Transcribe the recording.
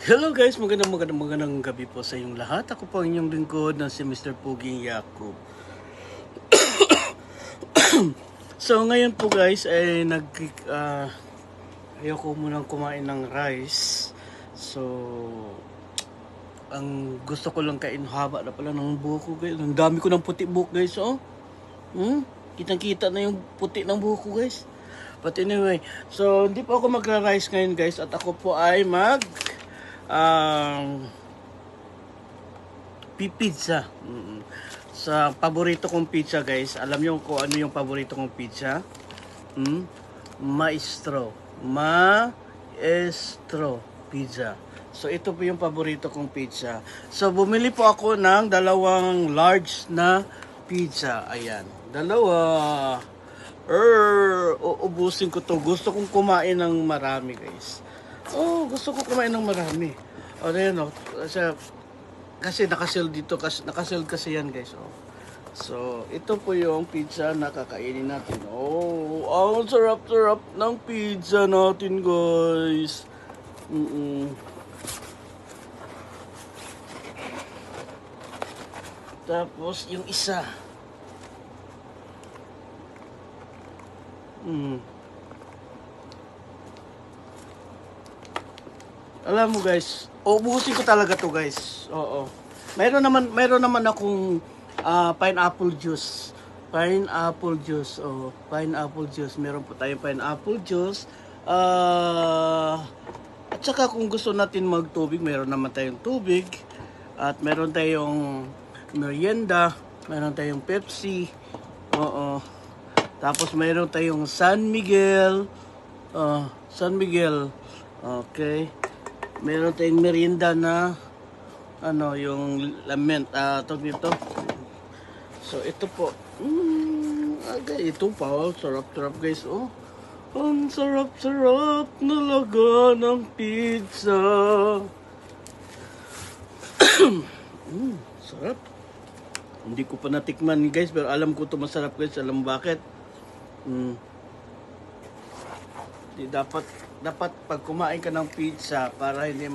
Hello guys, magandang gabi po sa inyong lahat. Ako po ang inyong lingkod na si Mr. Puging Yakob. So ngayon po guys ay ayoko munang kumain ng rice. So ang gusto ko lang kain, haba na pala ng buhok ko guys. Ang dami ko ng puti buhok guys, oh. Kitang-kita na yung puti ng buhok ko guys. But anyway, so hindi po ako magra-rice ngayon guys at ako po ay pizza. Sa paborito kong pizza guys, alam niyo kung ano yung paborito kong pizza? Maestro pizza. So ito po yung paborito kong pizza. So bumili po ako ng dalawang large na pizza. Ayan, dalawa. Uubusin ko to. Gusto kong kumain ng marami guys. Gusto ko kumain ng marami. Ayan, kasi nakasell dito, nakasell kasi yan guys. So, ito po yung pizza na kakainin natin. Ang sarap-sarap ng pizza natin guys. Tapos, yung isa. Alam mo guys, ubusin ko talaga to guys. Oo. Mayroon naman akong pineapple juice. Pineapple juice. Pineapple juice. Meron po tayong pineapple juice. At saka kung gusto natin magtubig, meron naman tayong tubig. At meron tayong merienda, meron tayong Pepsi. Oo. Tapos meron tayong San Miguel. San Miguel. Okay. Meron tayong merienda na yung lament, tawag nito. So ito po. Ito pa, sarap-sarap guys. Ang sarap-sarap nalaga ng pizza. Sarap. Hindi ko pa natikman guys, pero alam ko ito masarap guys. Alam bakit? Dapat pag kumain ka ng pizza para hindi